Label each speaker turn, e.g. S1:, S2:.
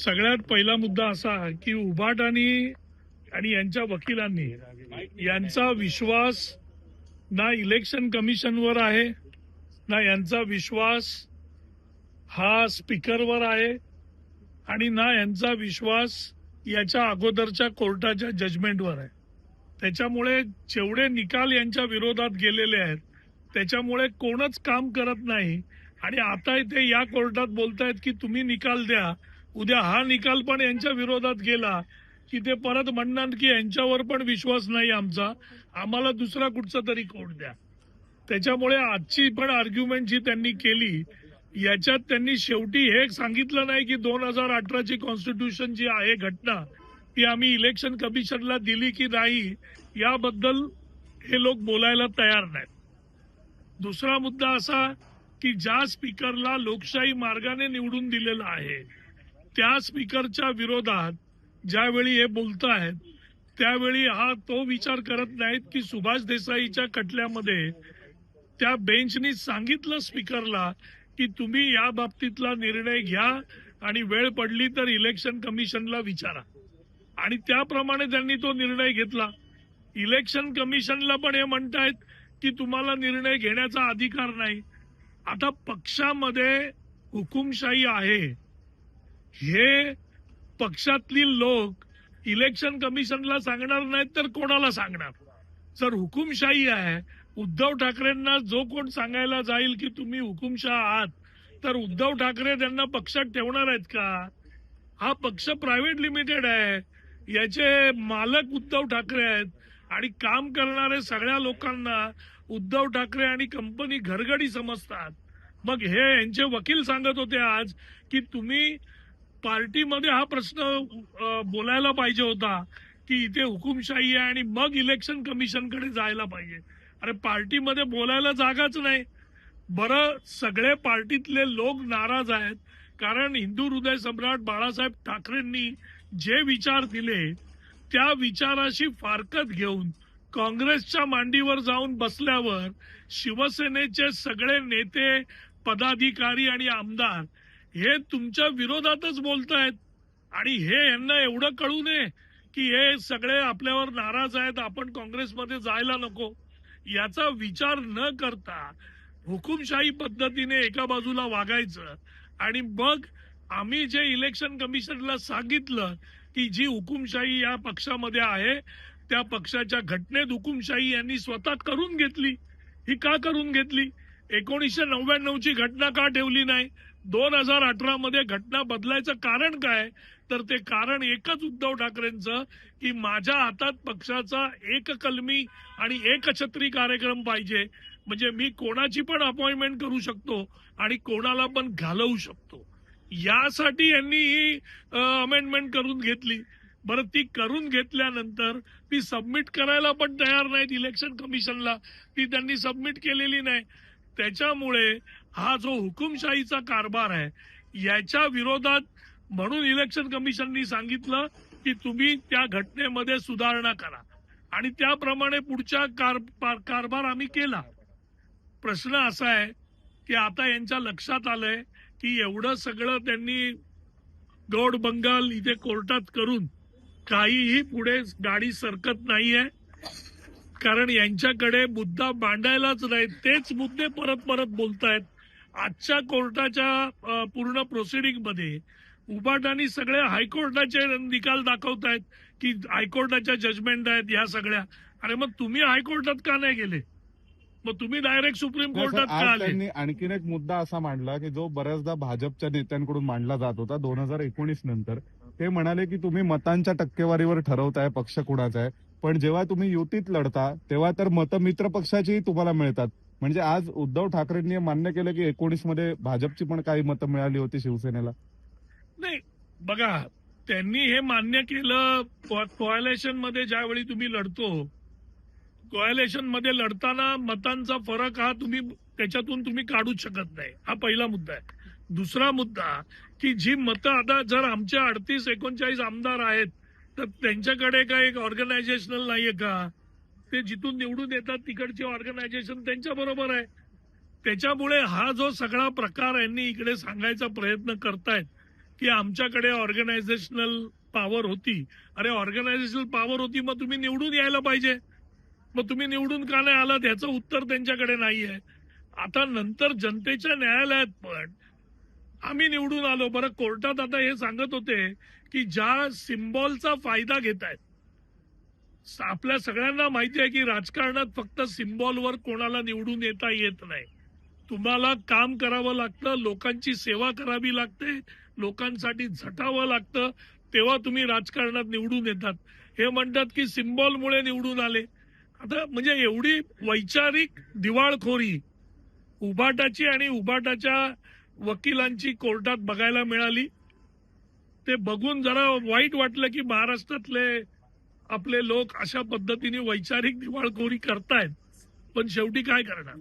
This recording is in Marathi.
S1: सगळ्यात पहिला मुद्दा असा की उभाटानी आणि यांच्या वकिलांनी यांचा विश्वास ना इलेक्शन कमिशनवर आहे, ना यांचा विश्वास हा स्पीकरवर आहे आणि ना यांचा विश्वास याच्या अगोदरच्या कोर्टाच्या जजमेंटवर आहे. त्याच्यामुळे जेवढे निकाल यांच्या विरोधात गेलेले आहेत त्याच्यामुळे कोणच काम करत नाही. आणि आता इथे या कोर्टात बोलतायत की तुम्ही निकाल द्या, उद्या हा निकाल पण यांच्या विरोधात गेला की ते परत म्हणणार की यांच्यावर पण विश्वास नाही आमचा, आम्हाला दुसरा कुठचा तरी कोर्ट द्या. त्याच्यामुळे आजची पण आर्ग्युमेंट जी त्यांनी केली याच्यात त्यांनी शेवटी हे सांगितलं नाही की 2018ची कॉन्स्टिट्यूशन जी आहे घटना ती आम्ही इलेक्शन कमिशनला दिली की नाही, याबद्दल हे लोक बोलायला तयार नाहीत. दुसरा मुद्दा असा की ज्या स्पीकरला लोकशाही मार्गाने निवडून दिलेला आहे त्या स्पीकरच्या विरोधात ज्यावेळी हे बोलतायत त्यावेळी हा तो विचार करत नाहीत की सुभाष देसाईच्या खटल्यामध्ये त्या बेंचनी सांगितलं स्पीकरला की तुम्ही या बाबतीतला निर्णय घ्या आणि वेळ पडली तर इलेक्शन कमिशनला विचारा, आणि त्याप्रमाणे त्यांनी तो निर्णय घेतला. इलेक्शन कमिशनला पण हे म्हणतायत की तुम्हाला निर्णय घेण्याचा अधिकार नाही. आता पक्षामध्ये हुकुमशाही आहे हे पक्षातली लोक इलेक्शन कमिशनला सांगणार नाहीत तर कोणाला सांगणार? जर हुकुमशाही आहे, उद्धव ठाकरेंना जो कोण सांगायला जाईल की तुम्ही हुकुमशाह आहात तर उद्धव ठाकरे त्यांना पक्षात ठेवणार आहेत का? हा पक्ष प्रायव्हेट लिमिटेड आहे, याचे मालक उद्धव ठाकरे आहेत आणि काम करणारे सगळ्या लोकांना उद्धव ठाकरे आणि कंपनी घरगडी समजतात. मग हे यांचे वकील सांगत होते आज की तुम्ही पार्टीमध्ये हा प्रश्न बोलायला पाहिजे होता की इथे हुकुमशाही आहे आणि मग इलेक्शन कमिशनकडे जायला पाहिजे. अरे पार्टीमध्ये बोलायला जागाच नाही. बरं, सगळे पार्टीतले लोक नाराज आहेत कारण हिंदू हृदय सम्राट बाळासाहेब ठाकरेंनी जे विचार दिले त्या विचाराशी फारकत घेऊन काँग्रेसच्या मांडीवर जाऊन बसल्यावर शिवसेनेचे सगळे नेते, पदाधिकारी आणि आमदार हे तुमच्या विरोधातच बोलतायत. आणि हे यांना एवढं कळू नये की हे सगळे आपल्यावर नाराज आहेत, आपण काँग्रेसमध्ये जायला नको, याचा विचार न करता हुकुमशाही पद्धतीने एका बाजूला वागायचं. आणि मग आम्ही जे इलेक्शन कमिशनला सांगितलं की जी हुकुमशाही या पक्षामध्ये आहे त्या पक्षाच्या घटनेत हुकुमशाही यांनी स्वतः करून घेतली. ही का करून घेतली? 1999ची घटना का ठेवली नाही? 2018 मध्ये घटना बदलायचं कारण काय? तर ते कारण एकच उद्धव ठाकरेंचं की माझ्या हातात पक्षाचा एक कलमी आणि एकछत्री कार्यक्रम पाहिजे, म्हणजे मी कोणाची पण अपॉइंटमेंट करू शकतो आणि कोणाला पण घालवू शकतो. यासाठी यांनी ही अमेंडमेंट करून घेतली. बरं, ती करून घेतल्यानंतर ती सबमिट करायला पण तयार नाहीत इलेक्शन कमिशनला, ती त्यांनी सबमिट केलेली नाही. त्याच्यामुळे हा जो हुकुमशाहीचा कारभार आहे याच्या विरोधात म्हणून इलेक्शन कमिशननी सांगितलं की तुम्ही त्या घटनेमध्ये सुधारणा करा आणि त्याप्रमाणे पुढचा कारभार आम्ही केला. प्रश्न असा आहे की आता यांच्या लक्षात आलंय की एवढं सगळं त्यांनी गौड बंगाल इथे कोर्टात करून काहीही पुढे गाडी सरकत नाहीये, कारण यांच्याकडे मुद्दा मांडायलाच नाही, तेच मुद्दे परत परत बोलतायत. आजच्या कोर्टाच्या पूर्ण प्रोसिडिंग मध्ये उबाटानी सगळे हायकोर्टाचे निकाल दाखवतायत की हायकोर्टाच्या जजमेंट आहेत ह्या सगळ्या. अरे मग तुम्ही हायकोर्टात का नाही गेले? मग तुम्ही डायरेक्ट सुप्रीम कोर्टात का आले?
S2: त्यांनी आणखीन एक मुद्दा असा मांडला की जो बऱ्याचदा भाजपच्या नेत्यांकडून मांडला जात होता 2019 नंतर. ते म्हणाले की तुम्ही मतांच्या टक्केवारीवर ठरवताय पक्ष कुणाचा आहे, पण जेव्हा तुम्ही युतीत लढता तेव्हा तर मतं मित्र पक्षाचीही तुम्हाला मिळतात. म्हणजे आज उद्धव ठाकरेंनी मान्य केलं की 19 मध्ये भाजपची पण काही मतं मिळाली होती शिवसेनेला.
S1: नाही, बघा, त्यांनी हे मान्य केलं. कोअलेशन मध्ये ज्यावेळी तुम्ही लढतो, कोअलेशन मध्ये लढताना मतांचा फरक हा तुम्ही त्याच्यातून तुम्ही काढूच शकत नाही. हा पहिला मुद्दा आहे. दुसरा मुद्दा की जी मतं आता जर आमचे 38-39 आमदार आहेत तर त्यांच्याकडे काय एक ऑर्गनायझेशनल नाहीये का? ते जिथून निवडून येतात तिकडचे ऑर्गनायझेशन त्यांच्या बरोबर आहे. त्याच्यामुळे हा जो सगळा प्रकार यांनी इकडे सांगायचा प्रयत्न करतायत की आमच्याकडे ऑर्गनायझेशनल पॉवर होती. अरे ऑर्गनायझेशनल पॉवर होती मग तुम्ही निवडून यायला पाहिजे. मग तुम्ही निवडून का नाही आलात याचं उत्तर त्यांच्याकडे नाहीये. आता नंतर जनतेच्या न्यायालयात पण आम्ही निवडून आलो. बरं कोर्टात आता हे सांगत होते की ज्या सिम्बॉलचा फायदा घेत आहेत, आपल्या सगळ्यांना माहिती आहे की राजकारणात फक्त सिम्बॉलवर कोणाला निवडून येता येत नाही. तुम्हाला काम करावं लागतं, लोकांची सेवा करावी लागते, लोकांसाठी झटावं लागतं, तेव्हा तुम्ही राजकारणात निवडून येतात. हे म्हणतात की सिम्बॉलमुळे निवडून आले. आता म्हणजे एवढी वैचारिक दिवाळखोरी उभाटाची आणि उभाटाच्या वकिलांची कोर्टात बघायला मिळाली. ते बघून जरा वाईट वाटलं की महाराष्ट्रातले आपले लोक अशा पद्धतीने वैचारिक दिवाळखोरी करतायत. पण शेवटी काय करणार.